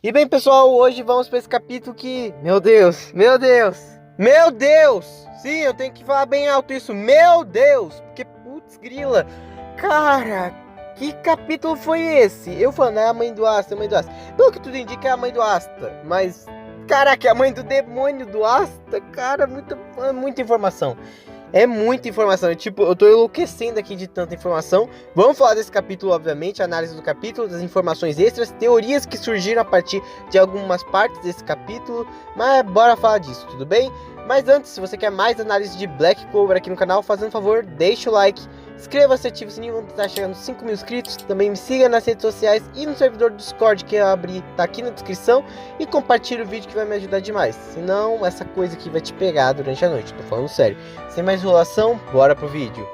E bem, pessoal, hoje vamos para esse capítulo que... Meu Deus, meu Deus, meu Deus! Sim, eu tenho que falar bem alto isso, meu Deus! Porque, putz, grila, cara, que capítulo foi esse? Eu falando, é a mãe do Asta, Pelo que tudo indica, é a mãe do Asta, mas... Caraca, é a mãe do demônio do Asta, cara, muita informação. É muita informação, tipo, eu tô enlouquecendo aqui de tanta informação. Vamos falar desse capítulo, obviamente, análise do capítulo, das informações extras, teorias que surgiram a partir de algumas partes desse capítulo. Mas bora falar disso, tudo bem? Mas antes, se você quer mais análise de Black Clover aqui no canal, fazendo favor, deixa o like, inscreva-se, ative o sininho, vamos tentar chegar nos 5 mil inscritos. Também me siga nas redes sociais e no servidor do Discord que eu abri, tá aqui na descrição. E compartilhe o vídeo que vai me ajudar demais, senão essa coisa aqui vai te pegar durante a noite, tô falando sério. Sem mais enrolação, bora pro vídeo.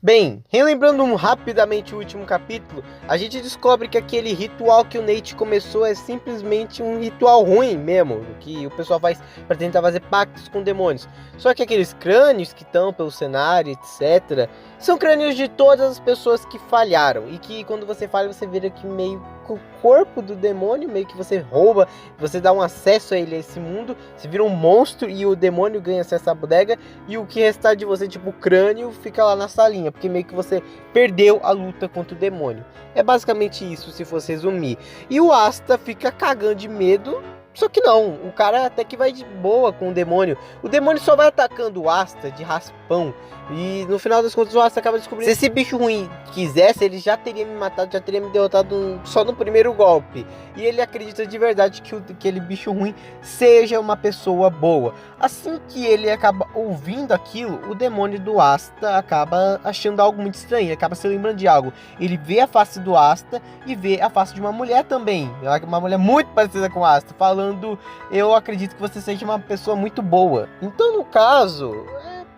Bem, relembrando rapidamente o último capítulo, a gente descobre que aquele ritual que o Nate começou é simplesmente um ritual ruim mesmo, que o pessoal faz para tentar fazer pactos com demônios. Só que aqueles crânios que estão pelo cenário, etc., são crânios de todas as pessoas que falharam, e que quando você falha você vira que meio o corpo do demônio, meio que você rouba, você dá um acesso a ele, a esse mundo, você vira um monstro e o demônio ganha acesso à bodega, e o que restar de você, tipo o crânio, fica lá na salinha, porque meio que você perdeu a luta contra o demônio. É basicamente isso, se fosse resumir. E o Asta fica cagando de medo, só que não, o cara até que vai de boa com o demônio. O demônio só vai atacando o Asta de raspão. E no final das contas o Asta acaba descobrindo, se esse bicho ruim quisesse, ele já teria me matado, já teria me derrotado só no primeiro golpe. E ele acredita de verdade que aquele bicho ruim seja uma pessoa boa. Assim que ele acaba ouvindo aquilo, o demônio do Asta acaba achando algo muito estranho, ele acaba se lembrando de algo. Ele vê a face do Asta e vê a face de uma mulher também, uma mulher muito parecida com o Asta, falando: eu acredito que você seja uma pessoa muito boa. Então no caso,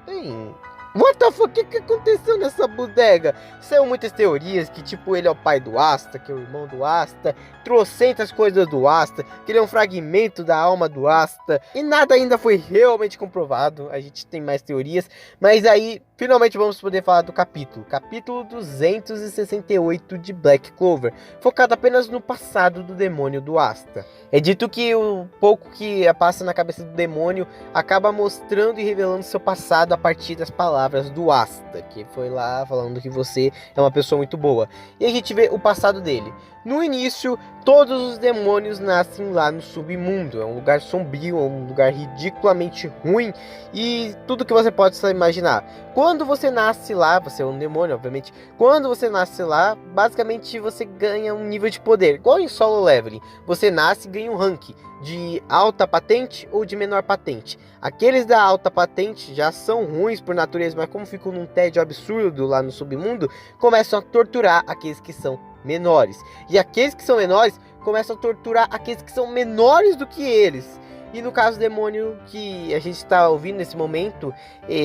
bem... What the fuck, o que aconteceu nessa bodega? Saiu muitas teorias que tipo ele é o pai do Asta, que é o irmão do Asta, trocentas coisas do Asta, que ele é um fragmento da alma do Asta, e nada ainda foi realmente comprovado. A gente tem mais teorias, mas aí finalmente vamos poder falar do capítulo 268 de Black Clover, focado apenas no passado do demônio do Asta. É dito que o pouco que passa na cabeça do demônio acaba mostrando e revelando seu passado a partir das palavras do Asta, que foi lá falando que você é uma pessoa muito boa. E a gente vê o passado dele. No início, todos os demônios nascem lá no submundo. É um lugar sombrio, é um lugar ridiculamente ruim e tudo que você pode imaginar. Quando você nasce lá, você é um demônio, obviamente. Quando você nasce lá, basicamente você ganha um nível de poder, igual em solo leveling. Você nasce e ganha um rank de alta patente ou de menor patente. Aqueles da alta patente já são ruins por natureza, mas como ficam num tédio absurdo lá no submundo, começam a torturar aqueles que são menores. E aqueles que são menores começam a torturar aqueles que são menores do que eles. E no caso do demônio que a gente está ouvindo nesse momento,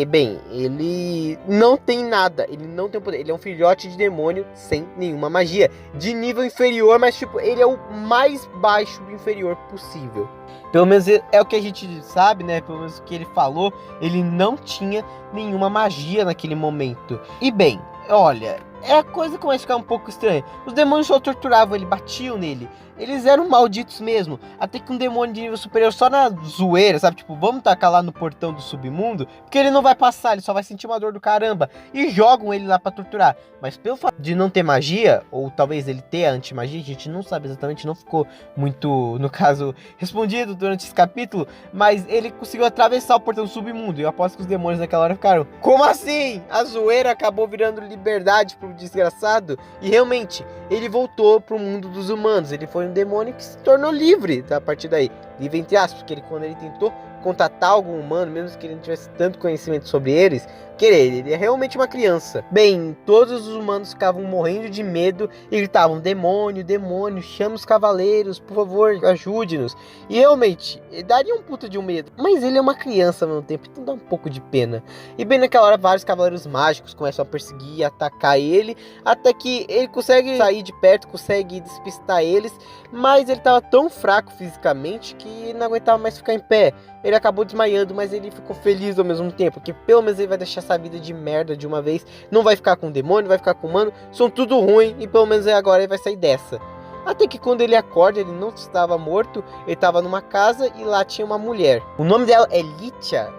bem, ele não tem nada, ele não tem poder, ele é um filhote de demônio sem nenhuma magia, de nível inferior, mas tipo, ele é o mais baixo do inferior possível. Pelo menos é o que a gente sabe, né? Pelo menos o que ele falou, ele não tinha nenhuma magia naquele momento. E bem, olha, a coisa começa a ficar um pouco estranha. Os demônios só torturavam ele, batiam nele. Eles eram malditos mesmo. Até que um demônio de nível superior, só na zoeira, sabe? Tipo, vamos tacar lá no portão do submundo, porque ele não vai passar, ele só vai sentir uma dor do caramba. E jogam ele lá pra torturar. Mas pelo fato de não ter magia, ou talvez ele ter a antimagia, a gente não sabe exatamente, não ficou muito, no caso, respondido durante esse capítulo. Mas ele conseguiu atravessar o portão do submundo. E eu aposto que os demônios naquela hora ficaram: como assim? A zoeira acabou virando liberdade pro desgraçado. E realmente, ele voltou pro mundo dos humanos. Ele foi um demônio que se tornou livre a partir daí. Livre entre aspas, porque quando ele tentou contatar algum humano, mesmo que ele não tivesse tanto conhecimento sobre eles, ele é realmente uma criança. Bem, todos os humanos ficavam morrendo de medo e gritavam: demônio, demônio, chama os cavaleiros, por favor, ajude-nos. E realmente, daria um puta de um medo. Mas ele é uma criança ao mesmo tempo, então dá um pouco de pena. E bem naquela hora, vários cavaleiros mágicos começam a perseguir e atacar ele, até que ele consegue sair de perto, consegue despistar eles, mas ele estava tão fraco fisicamente que não aguentava mais ficar em pé. Ele acabou desmaiando, mas ele ficou feliz ao mesmo tempo, porque pelo menos ele vai deixar essa vida de merda de uma vez. Não vai ficar com o demônio, vai ficar com o humano, são tudo ruim, e pelo menos agora ele vai sair dessa. Até que quando ele acorda, ele não estava morto, ele estava numa casa e lá tinha uma mulher. O nome dela é Lixa,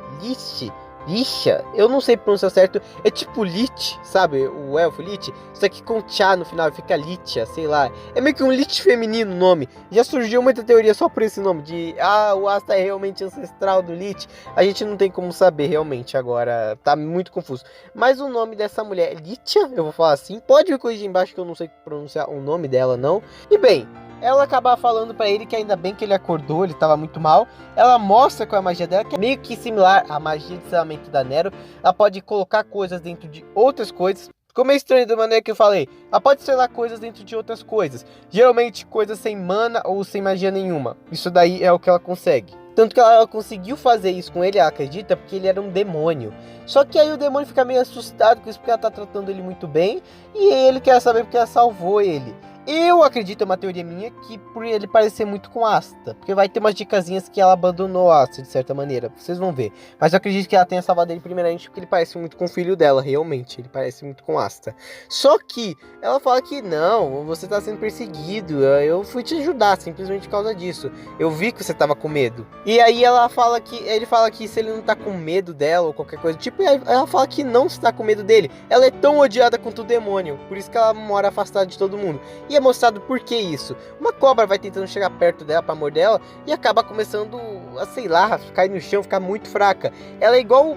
eu não sei pronunciar certo, é tipo Lich, sabe, o elfo Lich, só que com Tchá no final fica Licha, sei lá, é meio que um Lich feminino o nome. Já surgiu muita teoria só por esse nome, de o Asta é realmente ancestral do Lich, a gente não tem como saber realmente agora, tá muito confuso. Mas o nome dessa mulher é Licha, eu vou falar assim, pode me corrigir embaixo que eu não sei pronunciar o nome dela não, e bem... Ela acaba falando pra ele que ainda bem que ele acordou, ele tava muito mal. Ela mostra com a magia dela, que é meio que similar à magia de selamento da Nero. Ela pode colocar coisas dentro de outras coisas. Ficou meio estranho da maneira que eu falei. Ela pode selar coisas dentro de outras coisas. Geralmente coisas sem mana ou sem magia nenhuma. Isso daí é o que ela consegue. Tanto que ela conseguiu fazer isso com ele, ela acredita, porque ele era um demônio. Só que aí o demônio fica meio assustado com isso, porque ela tá tratando ele muito bem. E ele quer saber porque ela salvou ele. Eu acredito, é uma teoria minha, que por ele parecer muito com Asta. Porque vai ter umas dicasinhas que ela abandonou Asta, de certa maneira. Vocês vão ver. Mas eu acredito que ela tenha salvado ele primeiramente porque ele parece muito com o filho dela, realmente. Ele parece muito com Asta. Só que ela fala que não, você tá sendo perseguido. Eu fui te ajudar, simplesmente por causa disso. Eu vi que você tava com medo. E aí ele fala que se ele não tá com medo dela ou qualquer coisa. Tipo, ela fala que não está com medo dele. Ela é tão odiada quanto o demônio. Por isso que ela mora afastada de todo mundo. E é mostrado por que isso. Uma cobra vai tentando chegar perto dela pra morder ela e acaba começando a, sei lá, cair no chão, ficar muito fraca. Ela é igual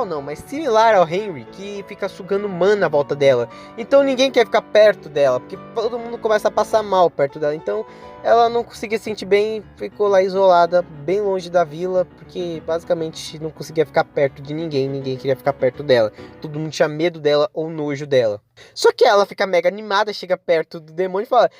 não, mas similar ao Henry, que fica sugando mana à volta dela. Então ninguém quer ficar perto dela, porque todo mundo começa a passar mal perto dela. Então ela não conseguia se sentir bem, ficou lá isolada, bem longe da vila, porque basicamente não conseguia ficar perto de ninguém, ninguém queria ficar perto dela. Todo mundo tinha medo dela ou nojo dela. Só que ela fica mega animada, chega perto do demônio e fala: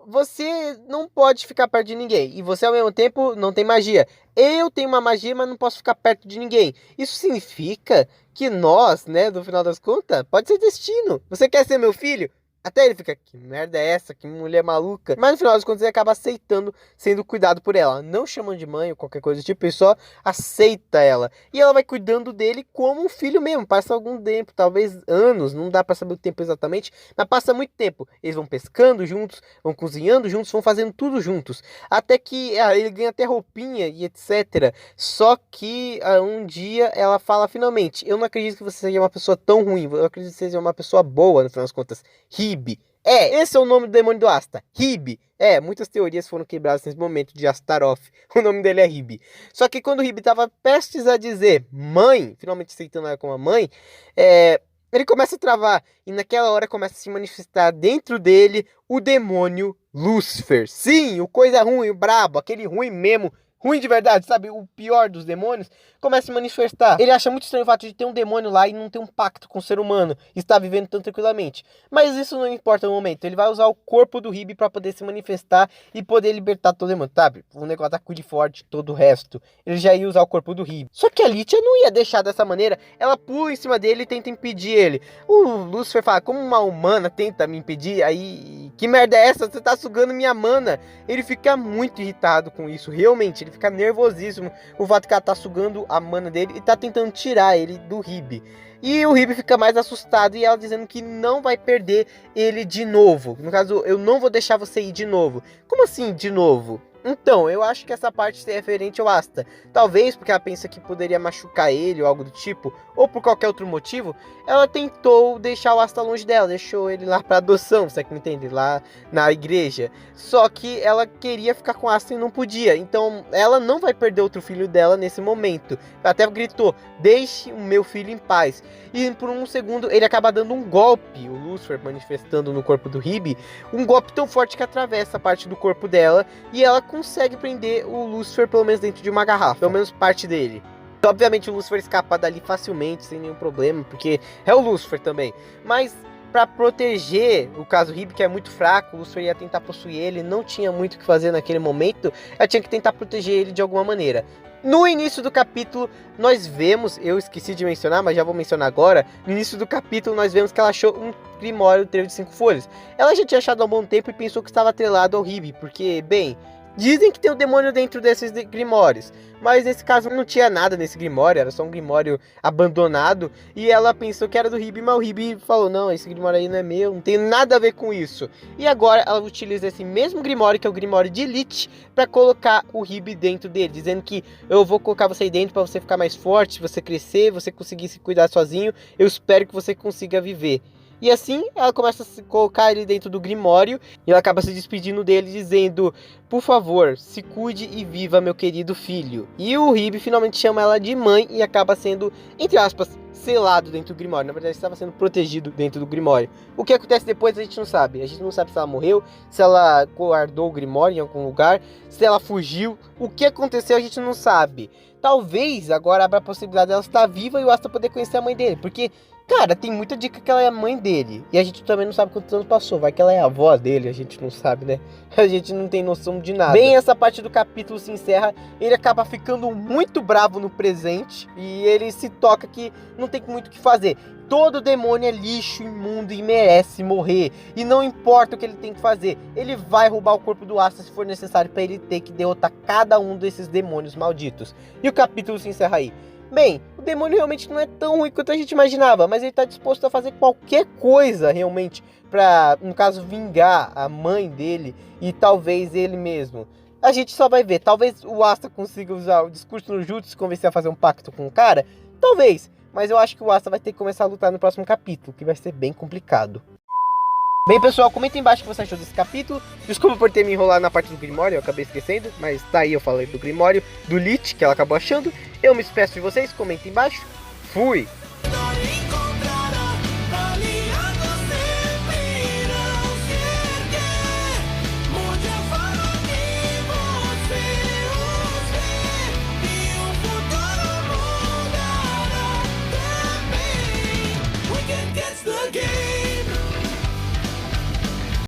você não pode ficar perto de ninguém, e você ao mesmo tempo não tem magia. Eu tenho uma magia, mas não posso ficar perto de ninguém. Isso significa que nós, né, no final das contas, pode ser destino. Você quer ser meu filho? Até ele fica, que merda é essa? Que mulher maluca. Mas no final das contas ele acaba aceitando, sendo cuidado por ela. Não chamando de mãe ou qualquer coisa do tipo, ele só aceita ela. E ela vai cuidando dele como um filho mesmo. Passa algum tempo, talvez anos, não dá pra saber o tempo exatamente, mas passa muito tempo. Eles vão pescando juntos, vão cozinhando juntos, vão fazendo tudo juntos. Até que ele ganha até roupinha e etc. Só que um dia ela fala finalmente: eu não acredito que você seja uma pessoa tão ruim, eu acredito que você seja uma pessoa boa, no final das contas. Hib. Esse é o nome do demônio do Asta. Hib. Muitas teorias foram quebradas nesse momento de Astaroth. O nome dele é Hib. Só que quando o Hib estava prestes a dizer mãe, finalmente aceitando ela como a mãe, ele começa a travar. E naquela hora começa a se manifestar dentro dele o demônio Lúcifer. Sim, o coisa ruim, o brabo, aquele ruim mesmo. Ruim de verdade, sabe? O pior dos demônios começa a se manifestar. Ele acha muito estranho o fato de ter um demônio lá e não ter um pacto com o ser humano. E estar vivendo tão tranquilamente. Mas isso não importa no momento. Ele vai usar o corpo do Hib para poder se manifestar e poder libertar todo demônio, sabe? O negócio da Cuide Forte, todo o resto. Ele já ia usar o corpo do Hib. Só que a Litia não ia deixar dessa maneira. Ela pula em cima dele e tenta impedir ele. O Lúcifer fala: como uma humana tenta me impedir? Aí, que merda é essa? Você tá sugando minha mana. Ele fica muito irritado com isso. Realmente, ele fica nervosíssimo o fato que ela tá sugando a mana dele e tá tentando tirar ele do Hib. E o Hib fica mais assustado e ela dizendo que não vai perder ele de novo. No caso, eu não vou deixar você ir de novo. Como assim de novo? Então, eu acho que essa parte é referente ao Asta. Talvez porque ela pensa que poderia machucar ele ou algo do tipo, ou por qualquer outro motivo, ela tentou deixar o Asta longe dela, deixou ele lá pra adoção, você que me entende? Lá na igreja. Só que ela queria ficar com o Asta e não podia, então ela não vai perder outro filho dela nesse momento. Ela até gritou: deixe o meu filho em paz. E por um segundo ele acaba dando um golpe, o Lúcifer manifestando no corpo do Hib, um golpe tão forte que atravessa a parte do corpo dela, e ela consegue prender o Lúcifer pelo menos dentro de uma garrafa, pelo menos parte dele. Obviamente o Lúcifer escapa dali facilmente, sem nenhum problema, porque é o Lúcifer também. Mas para proteger o caso Hib, que é muito fraco, o Lúcifer ia tentar possuir ele, não tinha muito o que fazer naquele momento, ela tinha que tentar proteger ele de alguma maneira. No início do capítulo, nós vemos, eu esqueci de mencionar, mas já vou mencionar agora. No início do capítulo, nós vemos que ela achou um Grimório do Trevo de 5 Folhas. Ela já tinha achado há um bom tempo e pensou que estava atrelado ao Hib, porque, bem, Dizem que tem um demônio dentro desses grimórios, mas nesse caso não tinha nada nesse grimório, era só um grimório abandonado, e ela pensou que era do Hibby, mas o Hibby falou, não, esse grimório aí não é meu, não tem nada a ver com isso. E agora ela utiliza esse mesmo grimório, que é o grimório de Lich, pra colocar o Hibby dentro dele, dizendo que eu vou colocar você aí dentro pra você ficar mais forte, você crescer, você conseguir se cuidar sozinho, eu espero que você consiga viver. E assim, ela começa a se colocar ele dentro do grimório, e ela acaba se despedindo dele, dizendo, por favor, se cuide e viva, meu querido filho. E o Hibby finalmente chama ela de mãe, e acaba sendo, entre aspas, selado dentro do grimório. Na verdade, estava sendo protegido dentro do grimório. O que acontece depois a gente não sabe. A gente não sabe se ela morreu, se ela guardou o grimório em algum lugar, se ela fugiu. O que aconteceu a gente não sabe. Talvez agora abra a possibilidade dela estar viva e o Asta poder conhecer a mãe dele, porque... cara, tem muita dica que ela é a mãe dele. E a gente também não sabe quantos anos passou. Vai que ela é a avó dele, a gente não sabe, né? A gente não tem noção de nada. Bem, essa parte do capítulo se encerra. Ele acaba ficando muito bravo no presente. E ele se toca que não tem muito o que fazer. Todo demônio é lixo, imundo e merece morrer. E não importa o que ele tem que fazer. Ele vai roubar o corpo do Asta se for necessário, para ele ter que derrotar cada um desses demônios malditos. E o capítulo se encerra aí. Bem, o demônio realmente não é tão ruim quanto a gente imaginava, mas ele tá disposto a fazer qualquer coisa realmente pra, no caso, vingar a mãe dele e talvez ele mesmo. A gente só vai ver, talvez o Asta consiga usar o discurso no Jutsu e convencer a fazer um pacto com o cara, talvez, mas eu acho que o Asta vai ter que começar a lutar no próximo capítulo, que vai ser bem complicado. Bem, pessoal, comenta aí embaixo o que você achou desse capítulo. Desculpa por ter me enrolado na parte do Grimório, eu acabei esquecendo, mas tá aí, eu falei do Grimório, do Lich, que ela acabou achando. Eu me despeço de vocês, comenta aí embaixo. Fui!